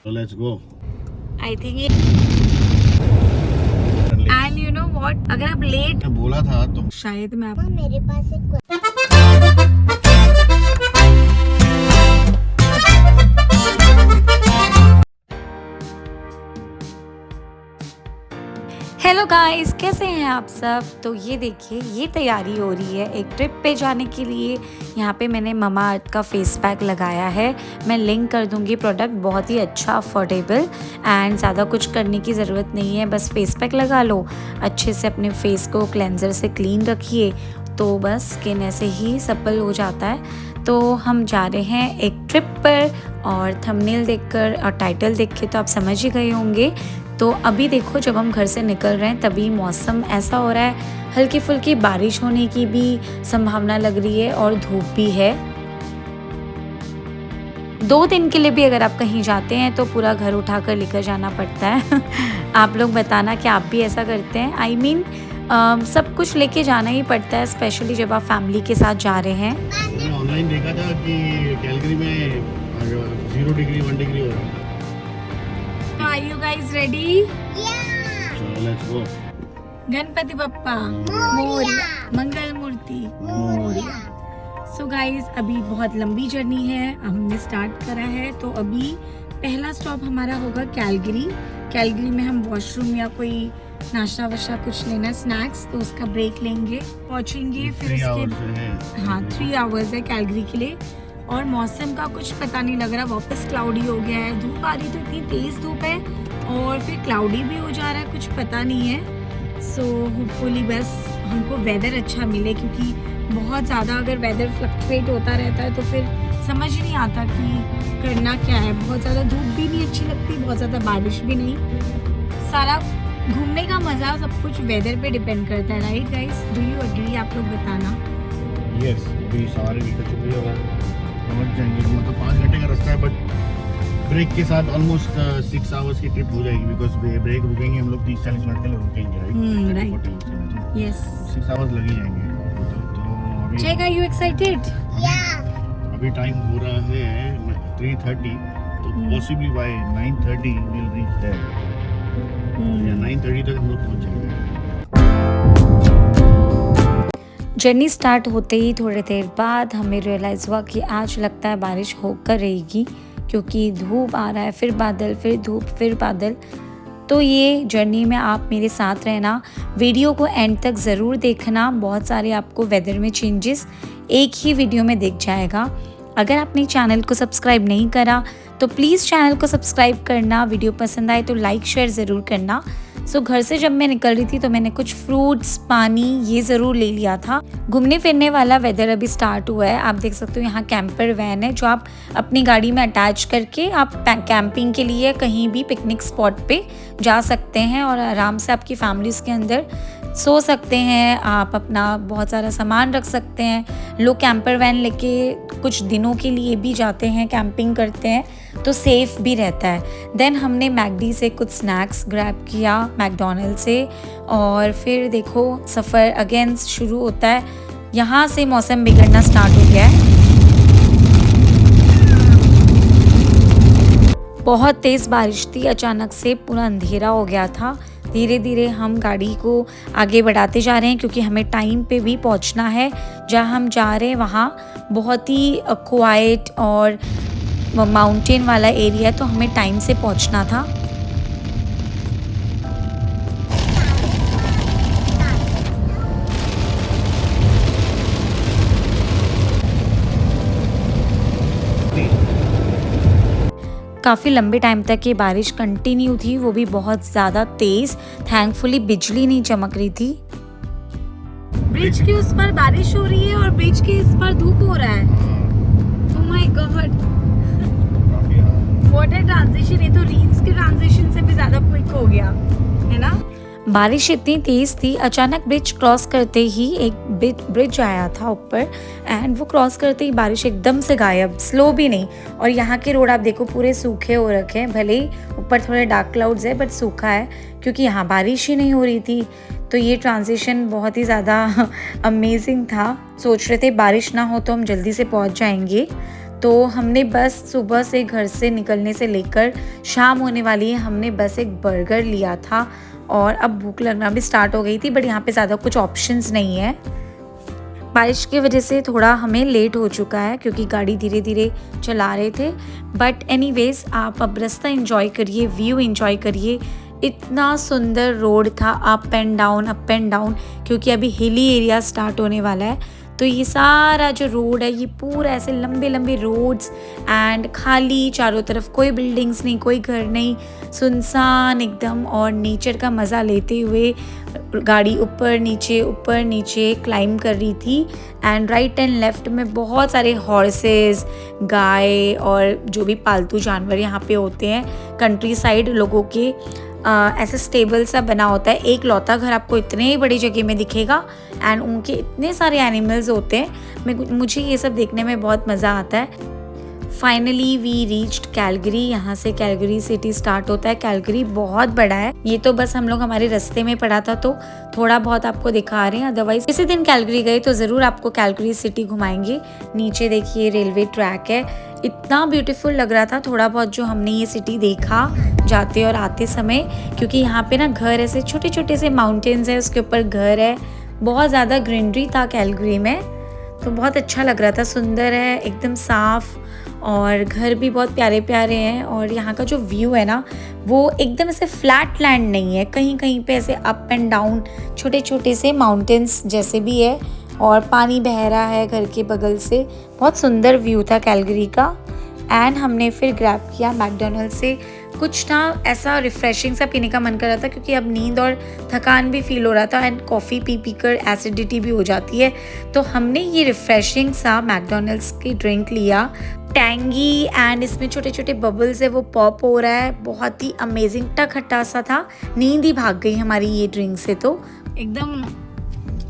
So let's go. I think ये and you know what, अगर आप लेट मैं बोला था तुम शायद मैं आप मेरे पास एक हेलो गाइस, कैसे हैं आप सब। तो ये देखिए, ये तैयारी हो रही है एक ट्रिप पे जाने के लिए। यहाँ पे मैंने ममा अर्थ का फेस पैक लगाया है। मैं लिंक कर दूँगी प्रोडक्ट, बहुत ही अच्छा, अफोर्डेबल एंड ज़्यादा कुछ करने की ज़रूरत नहीं है। बस फेस पैक लगा लो, अच्छे से अपने फेस को क्लेंजर से क्लीन रखिए, तो बस स्किन ऐसे ही सप्पल हो जाता है। तो हम जा रहे हैं एक ट्रिप पर, और थंबनेल देखकर और टाइटल देख के तो आप समझ ही गए होंगे। तो अभी देखो, जब हम घर से निकल रहे हैं तभी मौसम ऐसा हो रहा है, हल्की फुल्की बारिश होने की भी संभावना लग रही है और धूप भी है। 2 दिन के लिए भी अगर आप कहीं जाते हैं तो पूरा घर उठा कर लेकर जाना पड़ता है। आप लोग बताना कि आप भी ऐसा करते हैं। I mean, सब कुछ लेके जाना ही पड़ता है, स्पेशली जब आप फैमिली के साथ जा रहे हैं। मैंने ऑनलाइन देखा था कि कैलगरी में 0 डिग्री 1 डिग्री हो रहा है। Are you guys ready? So let's go. Ganpati Bappa Morya, Mangal Murti Morya. So guys, अभी बहुत लंबी जर्नी है, हमने स्टार्ट करा है। तो अभी पहला स्टॉप हमारा होगा कैलगरी। कैलगरी में हम वॉशरूम या कोई नाश्ता वाश्ता कुछ लेना, स्नैक्स, तो उसका ब्रेक लेंगे, पहुंचेंगे। फिर 3 उसके hours है। हाँ 3 आवर्स है कैलगरी के लिए। और मौसम का कुछ पता नहीं लग रहा, वापस क्लाउडी हो गया है। धूप आ रही तो इतनी तेज़ धूप है, और फिर क्लाउडी भी हो जा रहा है, कुछ पता नहीं है। सो होपफुली बस हमको वेदर अच्छा मिले, क्योंकि बहुत ज़्यादा अगर वेदर फ्लक्चुएट होता रहता है तो फिर समझ ही नहीं आता कि करना क्या है। बहुत ज़्यादा धूप भी नहीं अच्छी लगती, बहुत ज़्यादा बारिश भी नहीं। सारा घूमने का मज़ा सब कुछ वेदर पे डिपेंड करता है, right guys? Do you agree? आप लोग बताना। Yes, अभी सवारी भी कर चुकी है और पहुंच जाएंगे। मतलब 5 घंटे का रास्ता है, बट ब्रेक के साथ ऑलमोस्ट 6 आवर्स की ट्रिप हो जाएगी, बिकॉज ब्रेक रुकेंगे हम लोग 30-40 मिनट के लिए रुकेंगे, राइट? Right, yes. 6 आवर्स लग ही जाएंगे। तो अभी चेक, आर यू एक्साइटेड? अभी टाइम हो रहा है 3:30, तो possibly by 9:30 will reach there, या 9:30 तक हम लोग पहुंच जाएंगे। जर्नी स्टार्ट होते ही थोड़ी देर बाद हमें रियलाइज़ हुआ कि आज लगता है बारिश होकर रहेगी, क्योंकि धूप आ रहा है, फिर बादल, फिर धूप, फिर बादल। तो ये जर्नी में आप मेरे साथ रहना, वीडियो को एंड तक ज़रूर देखना। बहुत सारे आपको वेदर में चेंजेस एक ही वीडियो में दिख जाएगा। अगर आपने चैनल को सब्सक्राइब नहीं करा तो प्लीज़ चैनल को सब्सक्राइब करना। वीडियो पसंद आए तो लाइक शेयर ज़रूर करना। सो घर से जब मैं निकल रही थी तो मैंने कुछ फ्रूट्स, पानी ये ज़रूर ले लिया था। घूमने फिरने वाला वेदर अभी स्टार्ट हुआ है। आप देख सकते हो यहाँ कैंपर वैन है, जो आप अपनी गाड़ी में अटैच करके आप कैंपिंग के लिए कहीं भी पिकनिक स्पॉट पे जा सकते हैं, और आराम से आपकी फैमिली उसके अंदर सो सकते हैं। आप अपना बहुत सारा सामान रख सकते हैं। लोग कैंपर वैन लेके कुछ दिनों के लिए भी जाते हैं, कैंपिंग करते हैं, तो सेफ़ भी रहता है। देन हमने मैकडी से कुछ स्नैक्स ग्रैब किया, मैकडोनल्ड से, और फिर देखो सफ़र अगेन शुरू होता है। यहाँ से मौसम बिगड़ना स्टार्ट हो गया है। बहुत तेज़ बारिश थी, अचानक से पूरा अंधेरा हो गया था। धीरे धीरे हम गाड़ी को आगे बढ़ाते जा रहे हैं, क्योंकि हमें टाइम पे भी पहुंचना है। जहां हम जा रहे हैं वहाँ बहुत ही क्वाइट और माउंटेन वाला एरिया है, तो हमें टाइम से पहुंचना था। काफ़ी लंबे टाइम तक ये बारिश कंटिन्यू थी, वो भी बहुत ज़्यादा तेज़। थैंकफुली बिजली नहीं चमक रही थी। ब्रिज के उस पर बारिश हो रही है और ब्रिज के इस पर धूप हो रहा है। Oh my God, what a transition! ये तो रील्स के ट्रांजिशन से भी ज़्यादा क्विक हो गया, है ना? बारिश इतनी तेज़ थी, अचानक ब्रिज क्रॉस करते ही एक ब्रिज आया था ऊपर, एंड वो क्रॉस करते ही बारिश एकदम से गायब, स्लो भी नहीं। और यहाँ के रोड आप देखो पूरे सूखे हो रखे हैं, भले ही ऊपर थोड़े डार्क क्लाउड्स है, बट सूखा है, क्योंकि यहाँ बारिश ही नहीं हो रही थी। तो ये ट्रांजिशन बहुत ही ज़्यादा अमेजिंग था। सोच रहे थे बारिश ना हो तो हम जल्दी से पहुँच जाएंगे। तो हमने बस सुबह से घर से निकलने से लेकर शाम होने वाली है, हमने बस एक बर्गर लिया था और अब भूख लगना भी स्टार्ट हो गई थी, बट यहाँ पे ज़्यादा कुछ ऑप्शंस नहीं है। बारिश की वजह से थोड़ा हमें लेट हो चुका है क्योंकि गाड़ी धीरे धीरे चला रहे थे, बट एनीवेज आप अब रास्ता एंजॉय करिए, व्यू एंजॉय करिए। इतना सुंदर रोड था, अप एंड डाउन, क्योंकि अभी हिली एरिया स्टार्ट होने वाला है। तो ये सारा जो रोड है ये पूरा ऐसे लंबे लंबे रोड्स एंड खाली, चारों तरफ कोई बिल्डिंग्स नहीं, कोई घर नहीं, सुनसान एकदम, और नेचर का मज़ा लेते हुए गाड़ी ऊपर नीचे क्लाइंब कर रही थी। एंड राइट एंड लेफ्ट में बहुत सारे हॉर्सेस, गाय और जो भी पालतू जानवर यहाँ पे होते हैं। कंट्री साइड लोगों के ऐसे स्टेबल सा बना होता है, एक लौता घर आपको इतने बड़ी जगह में दिखेगा एंड उनके इतने सारे एनिमल्स होते हैं। मुझे ये सब देखने में बहुत मज़ा आता है। Finally we reached Calgary. यहाँ से कैलगरी सिटी स्टार्ट होता है। कैलगरी बहुत बड़ा है, ये तो बस हम लोग हमारे रास्ते में पड़ा था तो थोड़ा बहुत आपको दिखा रहे हैं, अदरवाइज किसी दिन कैलगरी गए तो ज़रूर आपको कैलगरी सिटी घुमाएंगे। नीचे देखिए रेलवे ट्रैक है, इतना ब्यूटीफुल लग रहा था थोड़ा बहुत जो हमने ये सिटी देखा जाते और आते समय, क्योंकि यहाँ पे ना घर ऐसे छोटे छोटे से माउंटेन्स है, उसके ऊपर घर है, बहुत ज़्यादा ग्रीनरी था कैलगरी में, तो बहुत अच्छा लग रहा था। सुंदर है, एकदम साफ, और घर भी बहुत प्यारे प्यारे हैं। और यहाँ का जो व्यू है ना वो एकदम ऐसे फ्लैट लैंड नहीं है, कहीं कहीं पे ऐसे अप एंड डाउन छोटे छोटे से माउंटेन्स जैसे भी है, और पानी बह रहा है घर के बगल से। बहुत सुंदर व्यू था कैलगरी का। एंड हमने फिर ग्रैब किया मैकडोनल्ड से कुछ ना ऐसा रिफ़्रेशिंग सा पीने का मन कर रहा था, क्योंकि अब नींद और थकान भी फील हो रहा था एंड कॉफ़ी पी कर एसिडिटी भी हो जाती है। तो हमने ये रिफ़्रेशिंग सा मैकडोनल्ड्स की ड्रिंक लिया, टैंगी, एंड इसमें छोटे छोटे बबल्स है वो पॉप हो रहा है, बहुत ही अमेजिंग, खट्टा सा था। नींद ही भाग गई हमारी ये ड्रिंक से, तो एकदम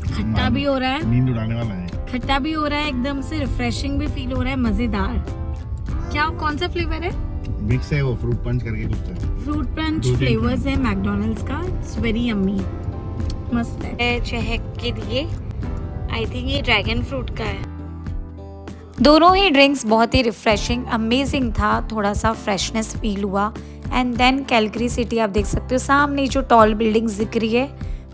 खट्टा भी हो रहा है, नींद उड़ाने वाला है, खट्टा भी हो रहा है, एकदम से रिफ्रेशिंग भी फील हो रहा है, मज़ेदार। क्या कौन सा फ्लेवर है? मिक्स है वो, फ्रूट पंच करके कुछ है, फ्रूट पंच फ्लेवर्स है मैकडोनल्ड्स का। इट्स वेरी यम्मी, मस्त है। चहक के लिए आई थिंक ये ड्रैगन फ्रूट का है। दोनों ही ड्रिंक्स बहुत ही रिफ्रेशिंग अमेजिंग था, थोड़ा सा फ्रेशनेस फील हुआ। एंड देन कैलगरी सिटी आप देख सकते हो, सामने जो टॉल बिल्डिंग्स दिख रही है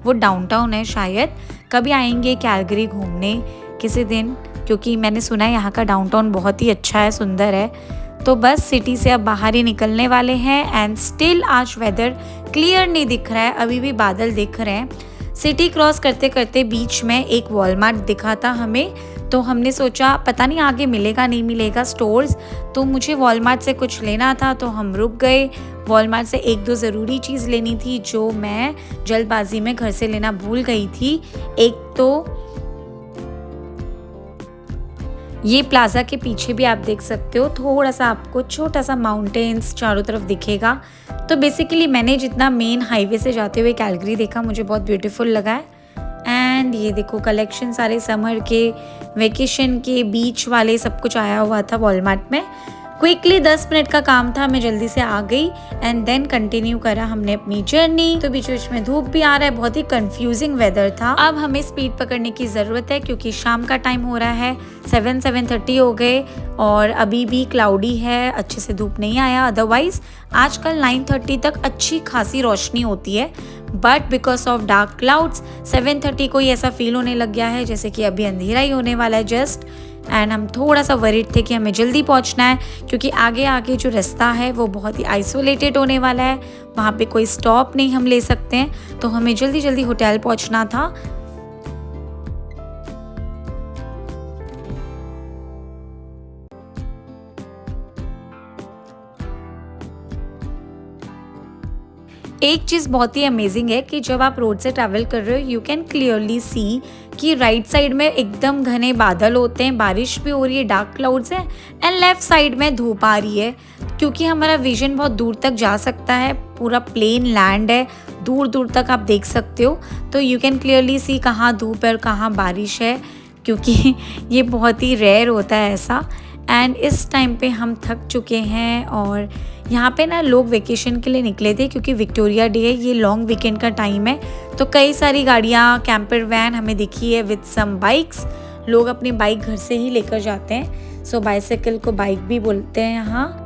वो डाउनटाउन है। शायद कभी आएंगे कैलगरी घूमने किसी दिन, क्योंकि मैंने सुना है यहाँ का डाउनटाउन बहुत ही अच्छा है, सुंदर है। तो बस सिटी से अब बाहर ही निकलने वाले हैं। एंड स्टिल आज वेदर क्लियर नहीं दिख रहा है, अभी भी बादल दिख रहे हैं। सिटी क्रॉस करते करते बीच में एक वॉलमार्ट दिखा था हमें, तो हमने सोचा पता नहीं आगे मिलेगा नहीं मिलेगा स्टोर्स, तो मुझे वॉलमार्ट से कुछ लेना था तो हम रुक गए। वॉलमार्ट से एक दो ज़रूरी चीज़ लेनी थी जो मैं जल्दबाजी में घर से लेना भूल गई थी। एक तो ये प्लाजा के पीछे भी आप देख सकते हो, थोड़ा सा आपको छोटा सा माउंटेन्स चारों तरफ दिखेगा। तो बेसिकली मैंने जितना मेन हाईवे से जाते हुए कैलगरी देखा मुझे बहुत ब्यूटीफुल लगा है। एंड ये देखो कलेक्शन सारे समर के, वेकेशन के, बीच वाले सब कुछ आया हुआ था वॉलमार्ट में। क्विकली 10 मिनट का काम था, मैं जल्दी से आ गई एंड देन कंटिन्यू करा हमने अपनी जर्नी। तो बीच बीच में धूप भी आ रहा है, बहुत ही कंफ्यूजिंग वेदर था। अब हमें स्पीड पकड़ने की ज़रूरत है क्योंकि शाम का टाइम हो रहा है, 7:30 हो गए और अभी भी क्लाउडी है, अच्छे से धूप नहीं आया। अदरवाइज आजकल 9:30 तक अच्छी खासी रोशनी होती है, but because of dark clouds 7:30 को ही ऐसा फील होने लग गया है जैसे कि अभी अंधेरा ही होने वाला है जस्ट। एंड हम थोड़ा सा वरीड थे कि हमें जल्दी पहुंचना है क्योंकि आगे आगे जो रास्ता है वो बहुत ही आइसोलेटेड होने वाला है, वहाँ पे कोई स्टॉप नहीं हम ले सकते हैं, तो हमें जल्दी जल्दी होटल पहुंचना था। एक चीज़ बहुत ही अमेजिंग है कि जब आप रोड से ट्रैवल कर रहे हो यू कैन क्लियरली सी कि राइट साइड में एकदम घने बादल होते हैं, बारिश भी हो रही है, डार्क क्लाउड्स हैं, एंड लेफ्ट साइड में धूप आ रही है। क्योंकि हमारा विजन बहुत दूर तक जा सकता है, पूरा प्लेन लैंड है, दूर दूर तक आप देख सकते हो, तो यू कैन क्लियरली सी कहाँ धूप है और कहाँ बारिश है, क्योंकि ये बहुत ही रेयर होता है ऐसा। एंड इस टाइम पे हम थक चुके हैं और यहाँ पे ना लोग वेकेशन के लिए निकले थे क्योंकि विक्टोरिया डे है, ये लॉन्ग वीकेंड का टाइम है, तो कई सारी गाड़ियाँ, कैंपर वैन हमें दिखी है विद सम बाइक्स। लोग अपनी बाइक घर से ही लेकर जाते हैं। सो बाइसाइकिल को बाइक भी बोलते हैं यहाँ।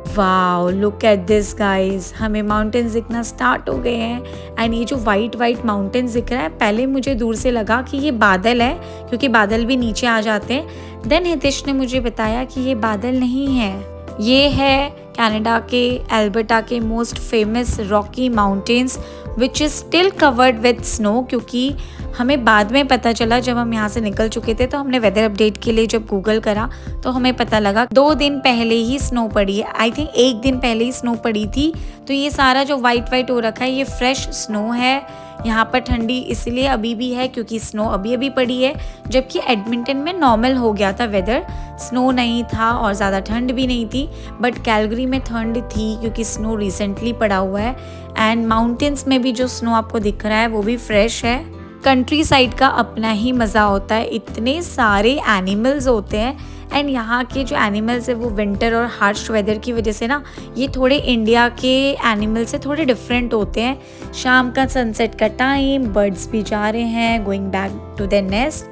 Wow, look at this guys, हमें माउंटेन्स दिखना स्टार्ट हो गए हैं। एंड ये जो वाइट वाइट माउंटेन्स दिख रहा है, पहले मुझे दूर से लगा कि ये बादल है, क्योंकि बादल भी नीचे आ जाते हैं। देन हितेश ने मुझे बताया कि ये बादल नहीं है, ये है कनाडा के एल्बर्टा के most famous Rocky mountains which is still covered with snow. क्योंकि हमें बाद में पता चला, जब हम यहाँ से निकल चुके थे, तो हमने वेदर अपडेट के लिए जब गूगल करा तो हमें पता लगा 2 दिन पहले ही स्नो पड़ी है। आई थिंक 1 दिन पहले ही स्नो पड़ी थी। तो ये सारा जो वाइट वाइट हो रखा है, ये फ्रेश स्नो है। यहाँ पर ठंडी इसलिए अभी भी है क्योंकि स्नो अभी अभी पड़ी है, जबकि एडमिंटन में नॉर्मल हो गया था वेदर, स्नो नहीं था और ज़्यादा ठंड भी नहीं थी। बट कैलगरी में ठंड थी क्योंकि स्नो रिसेंटली पड़ा हुआ है। एंड माउंटेन्स में भी जो स्नो आपको दिख रहा है वो भी फ्रेश है। कंट्री साइड का अपना ही मज़ा होता है, इतने सारे एनिमल्स होते हैं। एंड यहाँ के जो एनिमल्स है वो विंटर और हार्श वेदर की वजह से ना, ये थोड़े इंडिया के एनिमल से थोड़े डिफरेंट होते हैं। शाम का सनसेट का टाइम, बर्ड्स भी जा रहे हैं going back to their nest.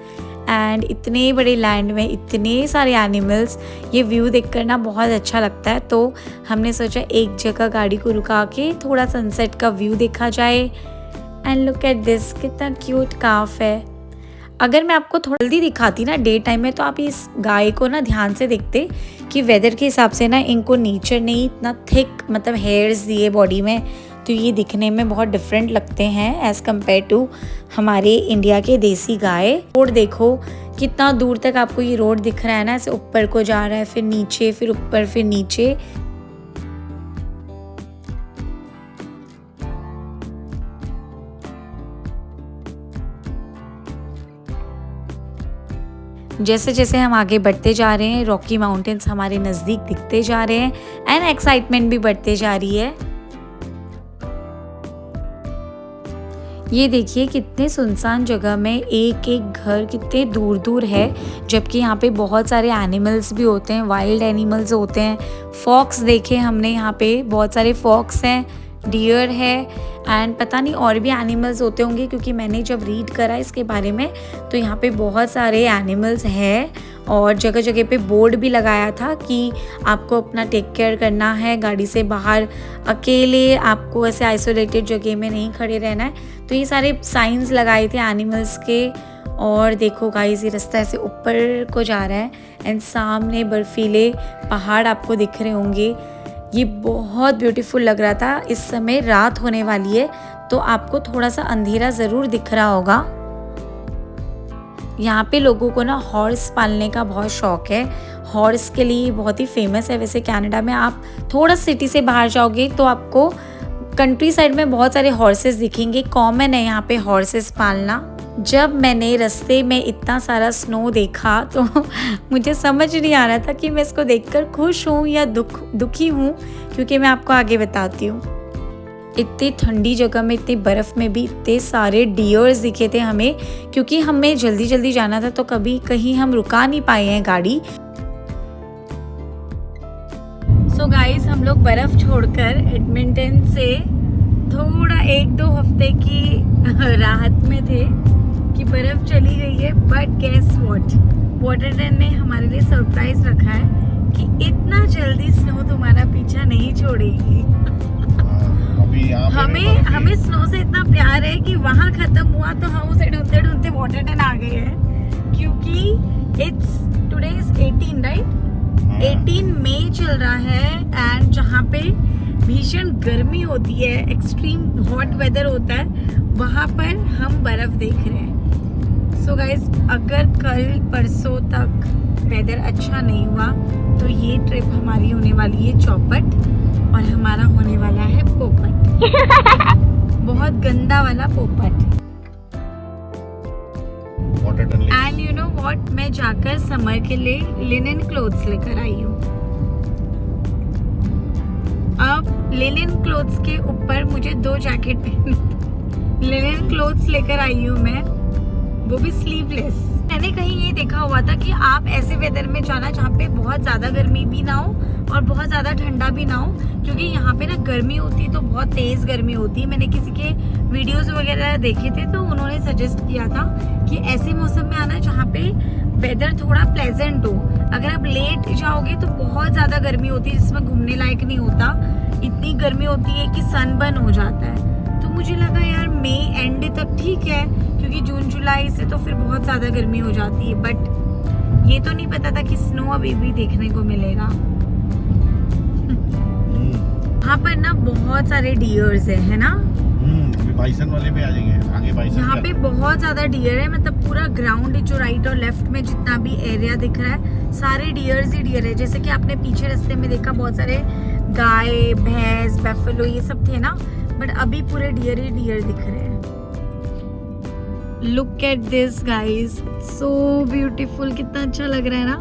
And इतने बड़े लैंड में इतने सारे एनिमल्स, ये व्यू देखकर ना बहुत अच्छा लगता है। तो हमने सोचा एक जगह गाड़ी को रुका के थोड़ा सनसेट का व्यू देखा जाए। एंड लुक एट दिस, कितना क्यूट काफ है। अगर मैं आपको थोड़ा जल्दी दिखाती ना डे टाइम में, तो आप इस गाय को ना ध्यान से देखते कि वेदर के हिसाब से ना इनको नेचर ने इतना थिक मतलब हेयर्स दिए बॉडी में, तो ये दिखने में बहुत डिफरेंट लगते हैं एज़ कम्पेयर टू हमारे इंडिया के देसी गाय। रोड देखो कितना दूर तक आपको ये रोड दिख रहा है ना, ऐसे ऊपर को जा रहा है, फिर नीचे, फिर ऊपर, फिर नीचे। जैसे जैसे हम आगे बढ़ते जा रहे हैं, रॉकी माउंटेन्स हमारे नज़दीक दिखते जा रहे हैं एंड एक्साइटमेंट भी बढ़ते जा रही है। ये देखिए कितने सुनसान जगह में एक एक घर कितने दूर दूर है, जबकि यहाँ पे बहुत सारे एनिमल्स भी होते हैं, वाइल्ड एनिमल्स होते हैं। फॉक्स देखे हमने, यहाँ पे बहुत सारे फॉक्स हैं, डियर है एंड पता नहीं और भी एनिमल्स होते होंगे, क्योंकि मैंने जब रीड करा इसके बारे में तो यहाँ पे बहुत सारे एनिमल्स हैं। और जगह जगह पे बोर्ड भी लगाया था कि आपको अपना टेक केयर करना है, गाड़ी से बाहर अकेले आपको ऐसे आइसोलेटेड जगह में नहीं खड़े रहना है। तो ये सारे साइंस लगाए थे एनिमल्स के। और देखो गाइस, ये रास्ता ऐसे ऊपर को जा रहा है एंड सामने बर्फीले पहाड़ आपको दिख रहे होंगे। ये बहुत ब्यूटीफुल लग रहा था। इस समय रात होने वाली है तो आपको थोड़ा सा अंधेरा ज़रूर दिख रहा होगा। यहाँ पे लोगों को ना हॉर्स पालने का बहुत शौक है, हॉर्स के लिए बहुत ही फेमस है। वैसे कनाडा में आप थोड़ा सिटी से बाहर जाओगे तो आपको कंट्री साइड में बहुत सारे हॉर्सेस दिखेंगे, कॉमन है यहाँ पे हॉर्सेस पालना। जब मैंने रास्ते में इतना सारा स्नो देखा तो मुझे समझ नहीं आ रहा था कि मैं इसको देखकर खुश हूँ या दुखी हूँ, क्योंकि मैं आपको आगे बताती हूँ। इतनी ठंडी जगह में, इतनी बर्फ़ में भी इतने सारे डियर्स दिखे थे हमें, क्योंकि हमें जल्दी जल्दी जाना था तो कभी कहीं हम रुका नहीं पाए हैं गाड़ी। सो गाइस, हम लोग बर्फ़ छोड़कर एडमिंटन से थोड़ा 1-2 हफ्ते की राहत में थे कि बर्फ़ चली गई है। बट गेस व्हाट, वाटरटन ने हमारे लिए सरप्राइज रखा है कि इतना जल्दी स्नो तुम्हारा पीछा नहीं छोड़ेगी। हमें स्नो से इतना प्यार है कि वहाँ खत्म हुआ तो हम उसे ढूंढते ढूंढते वाटरटन आ गए हैं, क्योंकि इट्स टुडे इज 18 राइट, 18 मई चल रहा है एंड जहाँ पे भीषण गर्मी होती है, एक्सट्रीम हॉट वेदर होता है, वहाँ पर हम बर्फ़ देख रहे हैं। सो गाइज, अगर कल परसों तक वेदर अच्छा नहीं हुआ तो ये ट्रिप हमारी होने वाली है चौपट और हमारा होने वाला है पोपट। बहुत गंदा वाला पोपट। एंड यू नो व्हाट, मैं जाकर समर के लिए लिनन क्लोथ्स लेकर आई हूँ। अब लिनन क्लोथ्स के ऊपर मुझे 2 जैकेट लिनन क्लोथ्स लेकर आई हूँ मैं, वो भी स्लीवलेस। मैंने कहीं ये देखा हुआ था कि आप ऐसे वेदर में जाना जहाँ पे बहुत ज़्यादा गर्मी भी ना हो और बहुत ज़्यादा ठंडा भी ना हो, क्योंकि यहाँ पे ना गर्मी होती है तो बहुत तेज़ गर्मी होती है। मैंने किसी के वीडियोस वगैरह देखे थे तो उन्होंने सजेस्ट किया था कि ऐसे मौसम में आना जहाँ पे वेदर थोड़ा प्लेजेंट हो। अगर आप लेट जाओगे तो बहुत ज़्यादा गर्मी होती है जिसमें घूमने लायक नहीं होता, इतनी गर्मी होती है कि सनबर्न हो जाता है। तो मुझे लगा यार मई एंड तक ठीक है, क्योंकि जून जुलाई से तो फिर बहुत ज़्यादा गर्मी हो जाती है। बट ये तो नहीं पता था कि स्नो अभी भी देखने को मिलेगा। यहाँ पर ना बहुत सारे डियर्स है ना। अभी बाइसन वाले पे आ जाएंगे आगे। बाइसन यहाँ पे बहुत ज्यादा डियर है, मतलब पूरा ग्राउंड जो राइट और लेफ्ट में जितना भी एरिया दिख रहा है सारे डियर्स ही डियर है। जैसे कि आपने पीछे रास्ते में देखा बहुत सारे गाय भैंस बैफेलो ये सब थे ना, बट अभी पूरे डियर ही डियर दिख रहे हैं। Look at this guys, so beautiful, कितना अच्छा लग रहा है ना।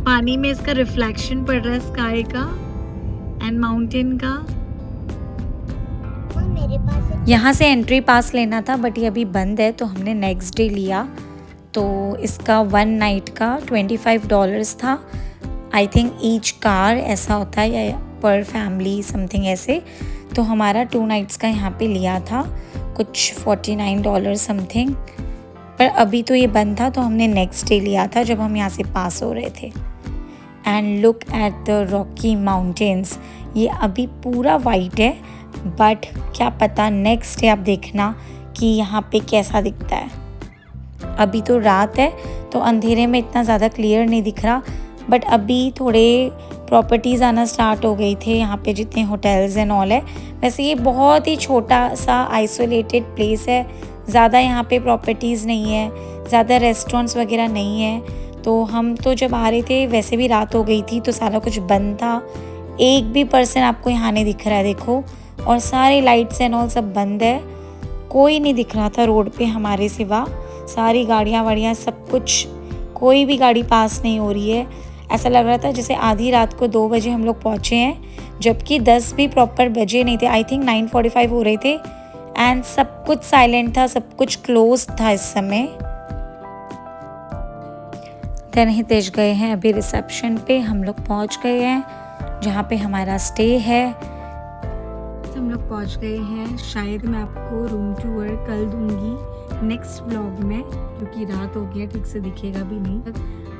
पानी में इसका रिफ्लेक्शन पड़ रहा है स्काई का एंड माउंटेन का। यहाँ से एंट्री पास लेना था बट ये अभी बंद है तो हमने नेक्स्ट डे लिया। तो इसका 1 नाइट का $25 था। आई थिंक ईच कार ऐसा होता है या पर फैमिली समथिंग ऐसे। तो हमारा 2 नाइट्स का यहाँ पे लिया था कुछ $49 समथिंग। पर अभी तो ये बंद था तो हमने नेक्स्ट डे लिया था जब हम यहाँ से पास हो रहे थे। And look at the Rocky mountains, ये अभी पूरा वाइट है बट क्या पता नेक्स्ट डे आप देखना कि यहाँ पे कैसा दिखता है। अभी तो रात है तो अंधेरे में इतना ज़्यादा क्लियर नहीं दिख रहा, बट अभी थोड़े प्रॉपर्टीज़ आना स्टार्ट हो गई थे यहाँ पे, जितने होटल्स एंड ऑल है। वैसे ये बहुत ही छोटा सा आइसोलेटेड प्लेस है, ज़्यादा यहाँ पे प्रॉपर्टीज़ नहीं है, ज़्यादा रेस्टोरेंट्स वगैरह नहीं है। तो हम तो जब आ रहे थे वैसे भी रात हो गई थी तो सारा कुछ बंद था, एक भी पर्सन आपको यहाँ नहीं दिख रहा है देखो, और सारे लाइट्स एंड ऑल सब बंद है, कोई नहीं दिख रहा था रोड पे हमारे सिवा। सारी गाड़ियाँ वाड़ियाँ सब कुछ, कोई भी गाड़ी पास नहीं हो रही है। ऐसा लग रहा था जैसे आधी रात को 2 बजे हम लोग पहुँचे हैं, जबकि 10 भी प्रॉपर बजे नहीं थे। आई थिंक 9:45 हो रहे थे एंड सब कुछ साइलेंट था, सब कुछ क्लोज था इस समय। देन हितेश गए हैं अभी रिसेप्शन पे, हम लोग पहुँच गए हैं जहाँ पे हमारा स्टे है। हम लोग पहुंच गए हैं। शायद मैं आपको रूम टूर कल दूंगी नेक्स्ट व्लॉग में, क्योंकि रात हो गया, ठीक से दिखेगा भी नहीं।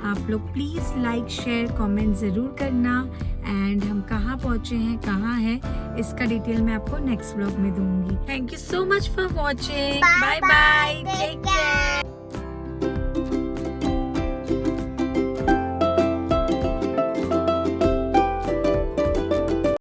आप लोग प्लीज़ लाइक शेयर कमेंट ज़रूर करना। एंड हम कहाँ पहुँचे हैं, कहाँ है, इसका डिटेल मैं आपको नेक्स्ट व्लॉग में दूंगी। Thank you so much for watching. Bye bye, take care.